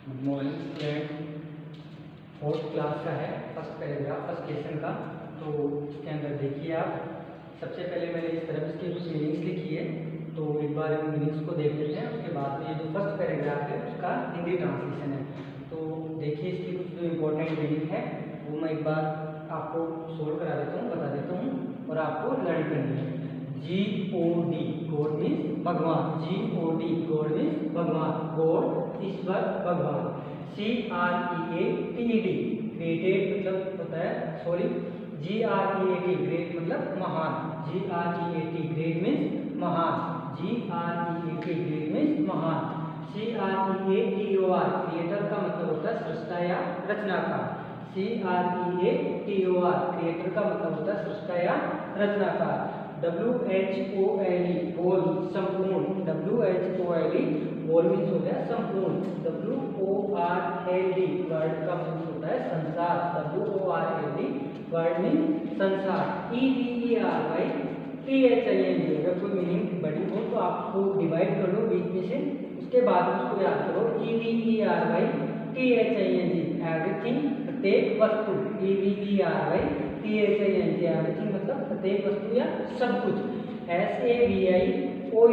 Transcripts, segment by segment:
Morning student, fourth class का है, first paragraph first lesson का। तो इसके अंदर देखिए आप, सबसे पहले मैंने इस तरफ इसकी कुछ मीनिंग्स लिखी है, तो एक बार इन मीनिंग्स को देख लेते हैं। उसके बाद में ये जो फर्स्ट पैराग्राफ है उसका हिंदी ट्रांसलेशन है। तो देखिए इसकी कुछ जो इम्पोर्टेंट मीनिंग है वो मैं एक बार आपको सोल्व करा देता हूँ, बता देता हूँ और आपको लर्न करनी है। GOD, गॉड मीन्स भगवान। GOD, गॉड मीन्स भगवान, गॉड ईश्वर भगवान। CREATED, क्रिएटेड मतलब होता है, सॉरी, GREAT, ग्रेट मतलब महान। GREAT, ग्रेट मीन्स महान। GREAT, ग्रेट मीन्स महान। CREATOR, क्रिएटर का मतलब होता है सृष्टा या रचनाकार। CREATOR, क्रिएटर का मतलब होता है सृष्टा या रचनाकार। WHOLE, होल, संपूर्ण। WHOLE, होल मीन्स होता है संपूर्ण। WORLD, वर्ल्ड का मीन्स होता है संसार। WORLD, वर्ल्ड मीन्स संसार। EVERY, THING, अगर कोई मीनिंग बड़ी हो तो आपको डिवाइड कर लो बीच में से, उसके बाद उसको याद करो। EVERY, THING, एवरीथिंग, प्रत्येक वस्तु। EVERY, THING, एवरीथिंग मतलब प्रत्येक वस्तु या सब कुछ। SAVIOUR,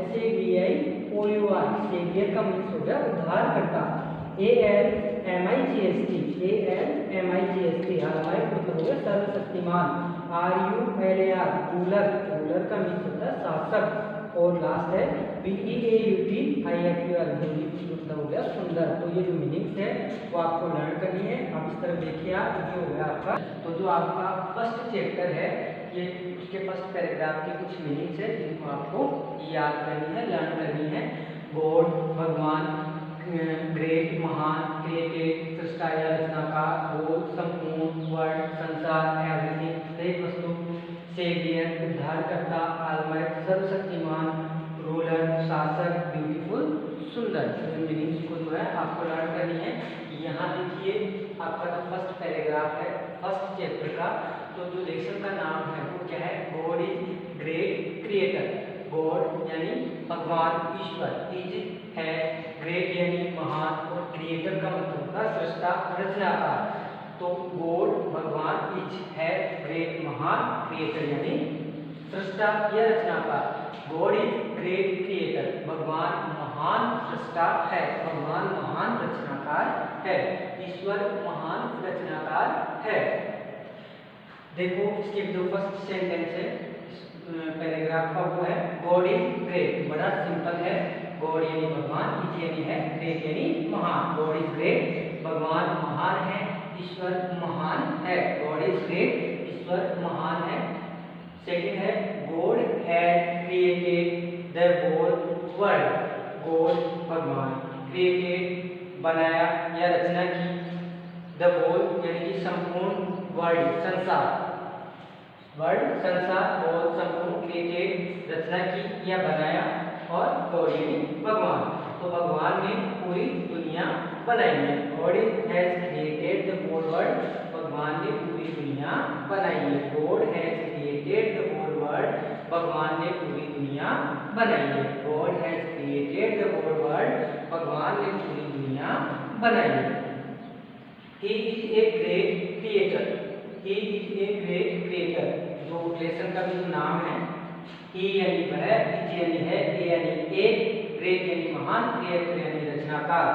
SAVIOUR, सेवियर का मीन्स हो गया उद्धारकर्ता। ALMIGST, ALMIGST, ऑलमाइट मतलब हो गया सर्वशक्तिमान। RULER, रूलर, रूलर का मीन्स होता है शासक। और लास्ट है BEAUTIFUL, मतलब हो गया सुंदर। तो ये जो मीनिंग्स है वो आपको लर्न करनी है। अब इस तरफ देखिए आप, ये हो गया आपका, तो जो आपका फर्स्ट चैप्टर है ये, उसके फर्स्ट पैराग्राफ के कुछ मीनिंग्स है जिनको आपको याद करनी है, लर्न करनी है। गॉड, भगवान, ग्रेट, महान, क्रिएटेड, सृष्टा या रचनाकार, होल, संपूर्ण, वर्ल्ड, संसार, एवरीथिंग, प्रत्येक वस्तु, सेवियर, उद्धारकर्ता, ऑलमाइट, सर्वशक्तिमान, रूलर, शासक, ब्यूटीफुल, सुंदर। मीनिंग्स को जो है आपको लर्न करनी है। यहाँ देखिए आपका जो फर्स्ट पैराग्राफ है फर्स्ट चैप्टर का, तो जो लेसन का नाम है वो क्या है? God is great creator. God यानी भगवान, ईश्वर, इज है, ग्रेट यानी महान, और क्रिएटर का मतलब होता है सृष्टा, रचनाकार। तो गॉड भगवान, इज है, ग्रेट महान, क्रिएटर यानी सृष्टा या रचनाकार। गॉड इज ग्रेट क्रिएटर, भगवान महान सृष्टा है, भगवान महान रचनाकार है, ईश्वर महान रचनाकार है। देखो इसके जो फर्स्ट सेंटेंस है पैराग्राफ का वो है गॉड इज ग्रेट। बड़ा सिंपल है। गॉड यानी भगवान, इज यानी है, ग्रेट यानी महान। गॉड इज ग्रेट, भगवान महान है, ईश्वर महान है। गॉड इज ग्रेट, ईश्वर महान है। सेकंड है God has created the whole world. God भगवान, क्रिएटेड बनाया या रचना की, द होल यानी कि संपूर्ण, वर्ल्ड संसार, वर्ल्ड संसार, होल संपूर्ण, क्रिएटेड रचना की या बनाया, और गॉड यानी भगवान। तो भगवान ने पूरी दुनिया बनाई है। God has created the whole world, भगवान ने पूरी दुनिया बनाई है। God has created the whole world, भगवान ने पूरी दुनिया बनाई है। God has created the whole world, भगवान ने पूरी दुनिया बनाई है। He is a great creator. He is a great creator. जो लेसन का भी नाम है, he यानी वह, is यानी है, a यानी एक, great यानी महान, creator यानी रचनाकार।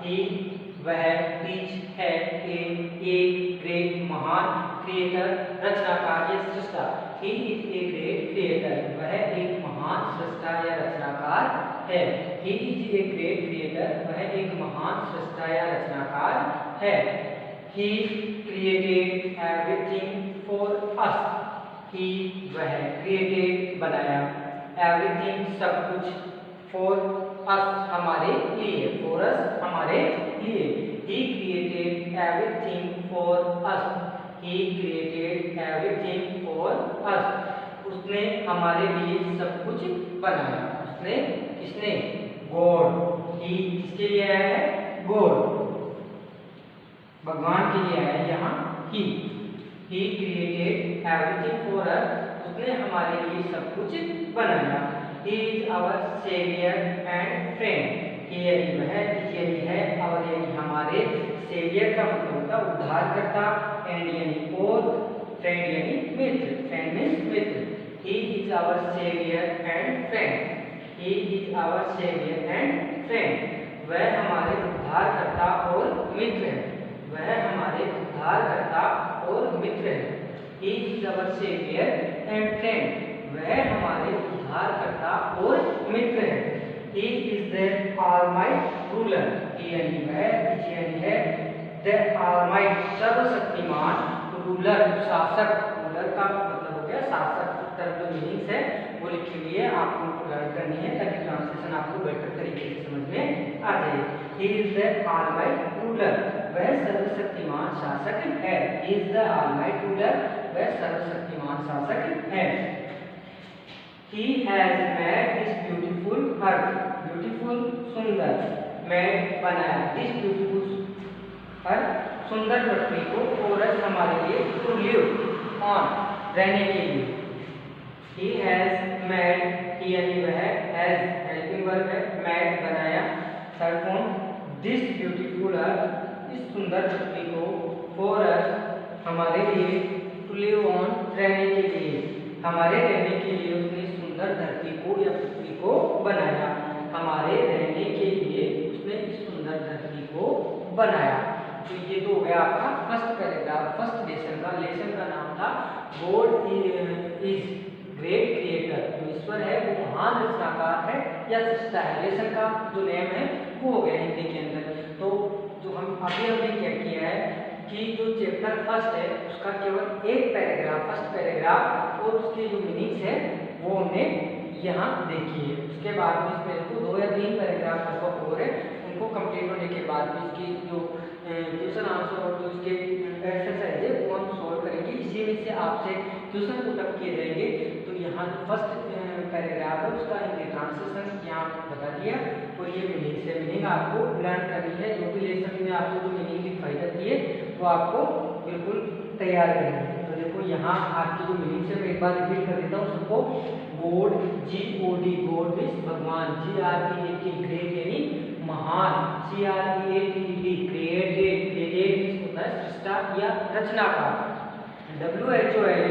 he वह, is है, एक great महान, creator रचनाकार या सृष्टा। he is a great creator, वह एक महान सृष्टा या रचनाकार है। he is a great creator, वह एक महान सृष्टा या रचनाकार है। He created everything for us. He वह, created बनाया, everything सब कुछ, for us हमारे लिए, for us हमारे लिए। He created everything for us. He created everything for us. उसने हमारे लिए सब कुछ बनाया। उसने, किसने? गॉड। He किसके लिए आया है? गॉड, भगवान के लिए आया है यहाँ। He created everything for us, उसने हमारे लिए सब कुछ बनाया। He is our saviour and friend, ये यानी वह, इस यानी है, उद्धारकर्ता, एंड यानी और, फ्रेंड यानी मित्र, फ्रेंड मीन्स मित्र। He is our saviour and friend, he is our saviour and friend, वह हमारे उद्धारकर्ता और मित्र है, वह हमारे उद्धारकर्ता और मित्र है। He is our saviour and friend, वह हमारे उद्धारकर्ता और मित्र है। He is the Almighty ruler, यानी वह, यानी है the Almighty सर्वशक्तिमान, रूलर शासक, रूलर का मतलब हो गया शासक। तरफ जो मीनिंग्स है वो लिखे हुए आपको लर्न करनी है ताकि ट्रांसलेशन आपको बेटर तरीके से समझ में आ जाए। He is the Almighty ruler, वह सर्वशक्तिमान शासक है। He is the Almighty ruler, वह सर्वशक्तिमान शासक है। He has made this beautiful earth, beautiful सुंदर, made बनाया, this beautiful earth सुंदर पृथ्वी को, for us हमारे लिए, to live on रहने के लिए। He has made, he यानी वह, has helping verb है, made बनाया, third form, this beautiful earth इस सुंदर पृथ्वी को, for us हमारे लिए, to live on रहने के लिए, हमारे रहने के लिए उसने सुंदर धरती को या पृथ्वी को बनाया, हमारे रहने के लिए उसने इस सुंदर धरती को बनाया। तो ये तो हो गया आपका फर्स्ट पैराग्राफ, फर्स्ट लेसन का। लेसन का नाम था गॉड इज ग्रेट क्रिएटर, जो ईश्वर है वो महान रचनाकार है या सृष्टा है। लेसन का जो नेम है वो हो गया हिंदी के अंदर। तो जो हम अभी हमने क्या किया है कि जो चैप्टर फर्स्ट है उसका केवल एक पैराग्राफ, फर्स्ट पैराग्राफ और उसके जो मीनिंग्स है वो हमने यहाँ देखी है। उसके बाद में इसमें तो 2 या 3 पैराग्राफ लगभग और है, उनको कंप्लीट होने के बाद में इसकी जो क्वेश्चन आंसर और जो इसके एक्सरसाइज है वो हम सॉल्व करेंगे। इसी में से आपसे क्वेश्चन पुटअप किए जाएंगे। तो यहाँ जो फर्स्ट पैराग्राफ है उसका हिंदी ट्रांसलेशन यहाँ बता दिया और ये मीनिंग से, मीनिंग आपको लर्न करनी है। जो भी लेसन में आपको जो मीनिंग दिखाई जाती है वो आपको बिल्कुल तैयार करनी है। तो देखो यहाँ आपकी जो मीनिंग से मैं एक बार रिपीट कर देता हूँ सबको। गॉड, GOD, गॉड मीन्स भगवान, GREAT ग्रेट यानी महान, CREATED क्रिएटेड, क्रिएटेड मीन्स होता है सृष्टा या रचनाकार, WHOLE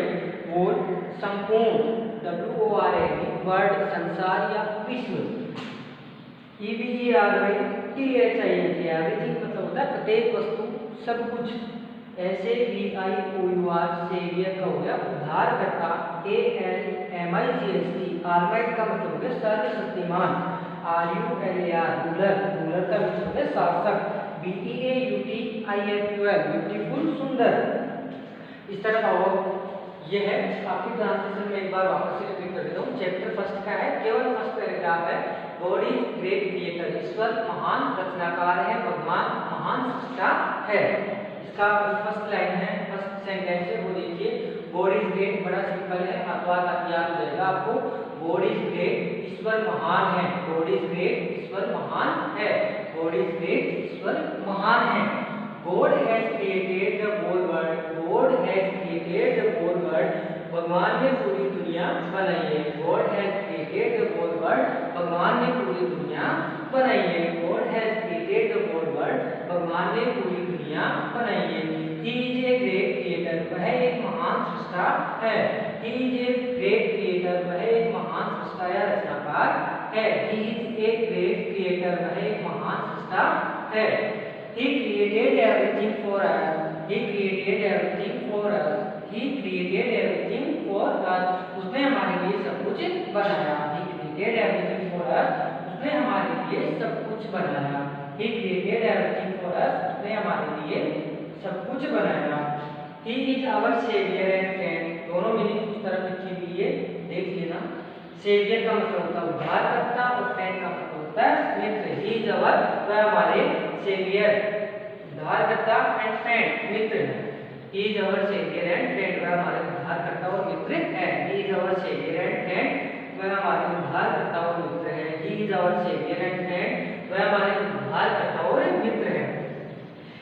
वर्ल्ड संपूर्ण, WORLD वर्ल्ड संसार या विश्व, EVERYTHING एवरीथिंग मतलब होता है प्रत्येक वस्तु, सब कुछ। ऐसे VIOUR सेवियर का हो गया उद्धारकर्ता, ALMIGHT ऑलमाइट का मतलब हो गया सर्वशक्तिमान, RULER रूलर, रूलर का मतलब हो गया शासक, BEAUTIFUL ब्यूटीफुल सुंदर। इस तरह का हो ये है आपकी ट्रांसलेशन में एक बार वापस से रिपीट कर देता हूँ। चैप्टर फर्स्ट का है, केवल फर्स्ट पैराग्राफ है। गॉड इज ग्रेट क्रिएटर, ईश्वर महान रचनाकार है, भगवान महान सृष्टा है। इसका फर्स्ट लाइन है, फर्स्ट सेंटेंस है वो देखिए। गॉड इज ग्रेट बड़ा सिंपल है, याद हो जाएगा आपको। गॉड इज ग्रेट, ईश्वर महान है। गॉड इज ग्रेट, ईश्वर महान है। गॉड इज ग्रेट, ईश्वर महान है। God has created the whole world. God has created the whole world. भगवान ने पूरी दुनिया बनाई है। God has created the whole world. भगवान ने पूरी दुनिया बनाई है। God has created the whole world. भगवान ने पूरी दुनिया बनाई है। He is a great creator. वह एक महान सृष्टा है। He is a great creator. वह एक महान सृष्टा या रचनाकार है। He is a great creator. वह एक महान सृष्टा है। He created everything for us. He created everything for us. He created everything for us. उसने हमारे लिए सब कुछ बनाया। He created everything for us. उसने हमारे लिए सब कुछ बनाया। He created everything for us. उसने हमारे लिए सब कुछ बनाया। He is our savior and friend. दोनों मीनिंग उस तरफ लिखी हुई है, देख लेना। सेवियर का मतलब होता है उद्धारकर्ता और फ्रेंड का मतलब होता है मित्र। He is our, वह हमारे सेवियर उद्धारकर्ता एंड फ्रेंड मित्र है। He is our savior and friend, वह हमारे उद्धारकर्ता और मित्र है। He is our savior and friend, वह हमारे उद्धारकर्ता और मित्र है। He is our savior and friend, वह हमारे उद्धारकर्ता और मित्र है।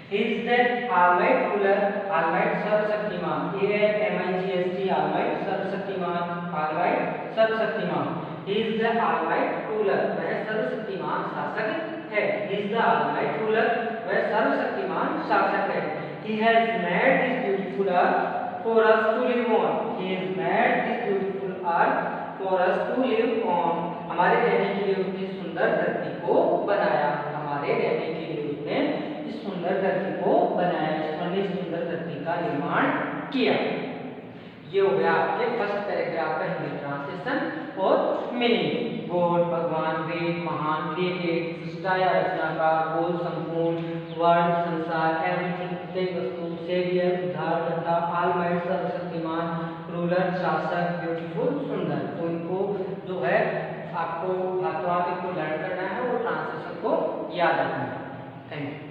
He is the Almighty ruler, Almighty सर्वशक्तिमान, ALMIGHT Almighty सर्वशक्तिमान, Almighty सर्वशक्तिमान। He is the Almighty ruler, वह सर्वशक्तिमान शासक है। He is the Almighty ruler, वह सर्वशक्तिमान शासक है। He has made this beautiful earth for us to live on. He has made this beautiful earth for us to live on. हमारे रहने के लिए उसने सुंदर धरती को बनाया। हमारे रहने के लिए उसने इस सुंदर धरती को बनाया। ईश्वर ने इस सुंदर धरती का निर्माण किया। ये हो गया आपके फर्स्ट पैराग्राफ का हिंदी ट्रांसलेशन और मीनिंग। गॉड भगवान, ग्रेट महान, क्रिएटेड सृष्टा या रचनाकार, होल संपूर्ण, वर्ल्ड संसार, एवरीथिंग प्रत्येक वस्तु, सेवियर उद्धारकर्ता, ऑलमाइटी सर्वशक्तिमान, रूलर शासक, ब्यूटीफुल सुंदर। तो इनको जो है आपको हाथों हाथ इनको लर्न करना है और ट्रांसलेशन को याद रखना है। Thank you.